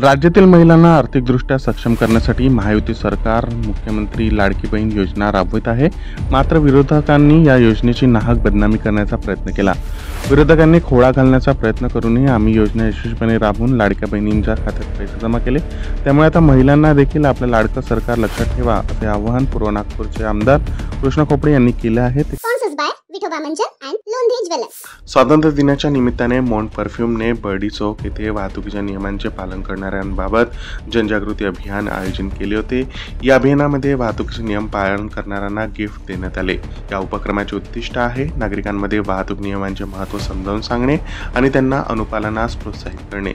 राज्यातील महिलांना आर्थिकदृष्ट्या सक्षम करण्यासाठी महायुती सरकार मुख्यमंत्री लाडकी बहीण योजना राबवित आहे. मात्र विरोधकांनी या योजनेची नाहक बदनामी करण्याचा प्रयत्न केला. विरोधकांनी खोडा घालण्याचा प्रयत्न करूनही आम्ही योजना यशस्वीपणे राबवून लाडक्या बहिणींच्या खात्यात पैसे जमा केले. त्यामुळे आता महिलांना देखील आपलं लाडकं सरकार लक्षात ठेवा असे आवाहन पूर्व नागपूरचे आमदार कृष्ण खोपडे यांनी केले आहे. स्वातंत्र्य दिनाच्या निमित्ताने मॉन्ट परफ्यूमने बर्डी चौक येथे वाहतुकीच्या नियमांचे पालन करणाऱ्यांबाबत जनजागृती अभियान आयोजन केले होते. या अभियानामध्ये वाहतुकीचे नियम पालन करणाऱ्यांना गिफ्ट देण्यात आले. या उपक्रमाचे उद्दिष्ट आहे नागरिकांमध्ये वाहतूक नियमांचे महत्त्व समजावून सांगणे आणि त्यांना अनुपालनास प्रोत्साहित करणे.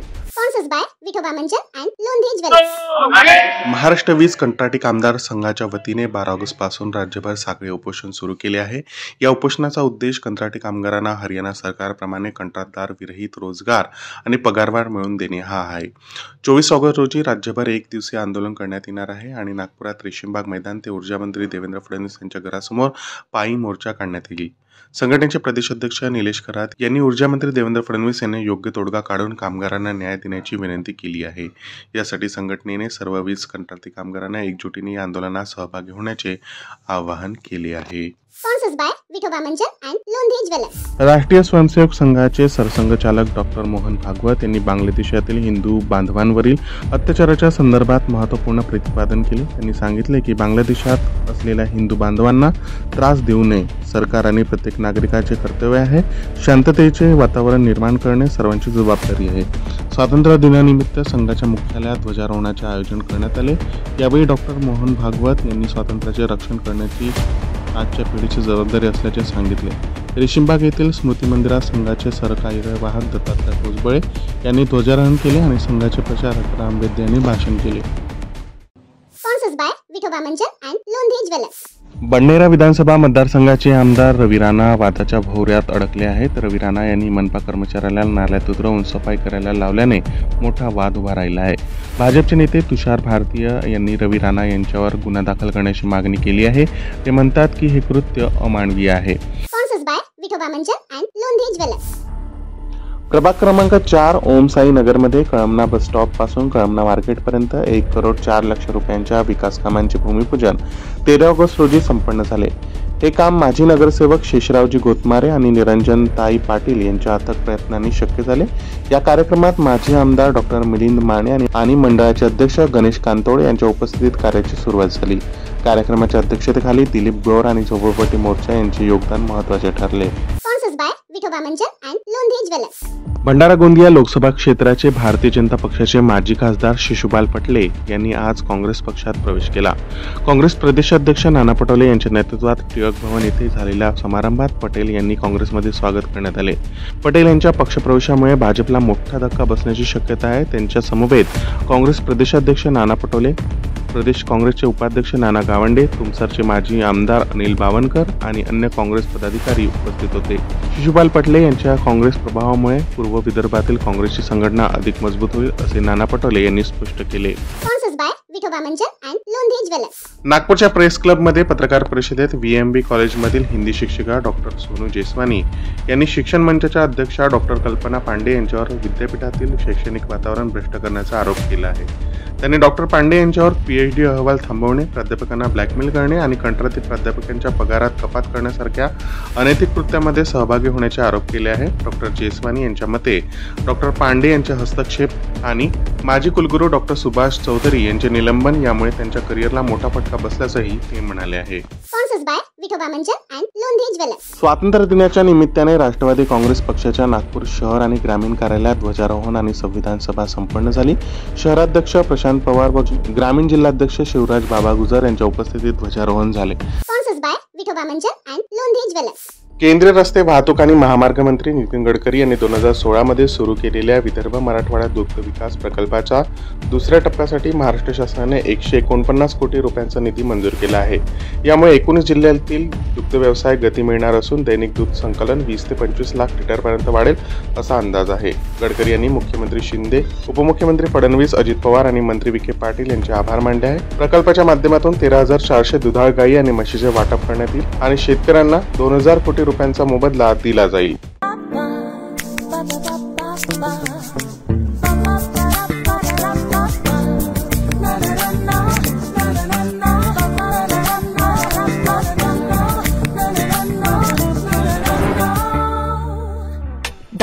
महाराष्ट्र वीज कंत्राटी कामगार संघाच्या वतीने 12 ऑगस्ट पासून राज्यभर साखळी उपोषण सुरू केले आहे. या उपोषणाचा उद्देश कंत्राटी कामगारांना हरियाणा सरकारप्रमाणे कंत्राटदार विरहित रोजगार आणि पगारवाढ मिळवून देणे हा आहे. 24 ऑगस्ट रोजी राज्यभर एक दिवसीय आंदोलन करण्यात येणार आहे आणि नागपुरात रेशीमबाग मैदान ते ऊर्जा मंत्री देवेंद्र फडणवीस यांच्या घरासमोर पायी मोर्चा काढण्यात येईल. संघटनेचे प्रदेशाध्यक्ष निलेश खरात यांनी ऊर्जा मंत्री देवेंद्र फडणवीस यांनी योग्य तोडगा काढून कामगारांना न्याय देण्याची विनंती केली आहे. यासाठी संघटनेने सर्व वीज कंत्राटी कामगारांना एकजुटीने या आंदोलनात सहभागी होण्याचे आवाहन केले आहे. राष्ट्रीय स्वयंसेवक संघाचे सरसंघचालक डॉक्टर मोहन भागवत यांनी बांगलादेशातील हिंदू बांधवांवरील अत्याचाराच्या संदर्भात महत्त्वपूर्ण प्रतिपादन केले. त्यांनी सांगितले की बांगलादेशात असलेल्या हिंदू बांधवांना त्रास देऊ नये. सरकार आणि प्रत्येक नागरिकाचे कर्तव्य आहे. शांततेचे वातावरण निर्माण करणे सर्वांची जबाबदारी आहे. स्वातंत्र्य दिनानिमित्त संघाच्या मुख्यालयात ध्वजारोहणाचे आयोजन करण्यात आले. यावेळी डॉक्टर मोहन भागवत यांनी स्वातंत्र्याचे रक्षण करण्याची आजच्या पिढीची जबाबदारी असल्याचे सांगितले. रेशीमबाग येथील स्मृती मंदिरात संघाचे सरकार्यवाहक दत्तात्रय भुजबळे यांनी ध्वजारोहण केले आणि संघाचे प्रचारक राम वैद्य यांनी भाषण केले. बडनेरा विधानसभा मतदारसंघाचे आमदार रवी राणा वादाच्या भोवऱ्यात अडकले आहेत. रवी राणा यांनी मनपा कर्मचाऱ्याला नाल्यात उतरवून सफाई करायला लावल्याने मोठा वाद उभा राहिला आहे. भाजपचे नेते तुषार भारतीय यांनी रवी राणा यांच्यावर गुन्हा दाखल करण्याची मागणी केली आहे. ते म्हणतात की हे कृत्य अमानवीय आहे. प्रभाग क्रमांक 4 ओम साई नगरमध्ये कळमना बस स्टॉप पासून कळमना मार्केटपर्यंत 1,04,00,000 रुपयांच्या विकास कामांचे भूमिपूजन 13 ऑगस्ट रोजी संपन्न झाले. हे काम माजी नगरसेवक शेषरावजी गोतमारे आणि निरंजनताई पाटील यांच्या अथक प्रयत्नांनी शक्य झाले. या कार्यक्रमात माजी आमदार डॉक्टर मिलिंद माने आणि मंडळाचे अध्यक्ष गणेश कांतोळे यांच्या उपस्थितीत कार्याची सुरुवात झाली. कार्यक्रमाच्या अध्यक्षतेखाली दिलीप गौर आणि झोपडपट्टी मोर्चा यांचे योगदान महत्त्वाचे ठरले. भंडारा गोंदिया लोकसभा क्षेत्राचे भारतीय जनता पक्षाचे माजी खासदार शिशुपाल पटले यांनी आज काँग्रेस पक्षात प्रवेश केला. काँग्रेस प्रदेशाध्यक्ष नाना पटोले यांच्या नेतृत्वात टिळक भवन येथे झालेल्या समारंभात पटेल यांनी काँग्रेसमध्ये स्वागत करण्यात आले. पटेल यांच्या पक्षप्रवेशामुळे भाजपला मोठा धक्का बसण्याची शक्यता आहे. त्यांच्या समवेत काँग्रेस प्रदेशाध्यक्ष नाना पटोले, प्रदेश काँग्रेसचे उपाध्यक्ष नाना गावंडे, तुमसरचे माजी आमदार अनिल बावनकर आणि अन्य काँग्रेस पदाधिकारी उपस्थित होते. शिशुपाल पटले यांच्या काँग्रेस प्रभावामुळे पूर्व विदर्भातील काँग्रेसची संघटना अधिक मजबूत होईल असे नाना पटोले यांनी स्पष्ट केले. नागपूरच्या प्रेस क्लब मध्ये पत्रकार परिषदेत VMB कॉलेजमधील हिंदी शिक्षिका डॉक्टर सोनू जेसवानी यांनी शिक्षण मंचच्या अध्यक्षा डॉक्टर कल्पना पांडे यांच्यावर विद्यापीठातील शैक्षणिक वातावरण भ्रष्ट करण्याचा आरोप केला आहे. त्यांनी डॉक्टर पांडे यांच्यावर PhD अहवाल थांबवणे, प्राध्यापकांना ब्लॅकमेल करणे आणि कंत्राटी प्राध्यापकांच्या पगारात कपात करण्यासारख्या अनैतिक कृत्यामध्ये सहभागी होण्याचे आरोप केले आहेत. डॉक्टर जेसवानी यांच्या मते डॉक्टर पांडे यांचे हस्तक्षेप आणि माजी कुलगुरू डॉक्टर सुभाष चौधरी यांचे निलंबन यामुळे त्यांच्या करिअरला मोठा फटका बसल्याचंही ते म्हणाले आहे. स्वातंत्र्य दिनाच्या निमित्ताने राष्ट्रवादी काँग्रेस पक्षाच्या नागपूर शहर आणि ग्रामीण कार्यालयात ध्वजारोहण आणि संविधान सभा संपन्न झाली. शहराध्यक्ष प्रशांत पवार व ग्रामीण जिल्हाध्यक्ष शिवराज बाबा गुजर यांच्या उपस्थितीत ध्वजारोहण झाले. केंद्रीय रस्ते वाहतूक आणि महामार्ग मंत्री नितीन गडकरी यांनी 2016 मध्ये सुरू केलेल्या विदर्भ मराठवाडा दुग्ध विकास प्रकल्पाच्या दुसऱ्या टप्प्यासाठी महाराष्ट्र शासनाने 149 कोटी रुपयांचा निधी मंजूर केला आहे. यामुळे 19 जिल्ह्यातील दुग्ध व्यवसाय गती मिळणार असून दैनिक दूध संकलन 20 ते 25 लाख लिटरपर्यंत वाढेल असा अंदाज आहे. गडकरी यांनी मुख्यमंत्री शिंदे, उपमुख्यमंत्री फडणवीस, अजित पवार आणि मंत्री विखे पाटील यांचे आभार मानले आहे. प्रकल्पाच्या माध्यमातून 13,400 दुधाळ गायी आणि म्हशीचे वाटप करण्यात येईल आणि शेतकऱ्यांना 2,000 कोटी रुपयांचा मोबदला दिला जाईल. ba ba ba ba ba ba ba ba ba ba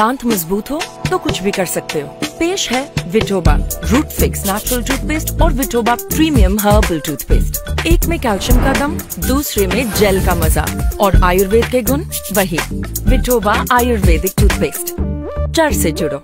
दांत मजबूत हो तो कुछ भी कर सकते हो। पेश है Vitoba root fix natural toothpaste और विटोबा प्रीमियम हर्बल टूथपेस्ट। एक में कैल्शियम का दम, दूसरे में जेल का मजा और आयुर्वेद के गुण वही। विटोबा आयुर्वेदिक टूथपेस्ट, जड़ से जुड़ो।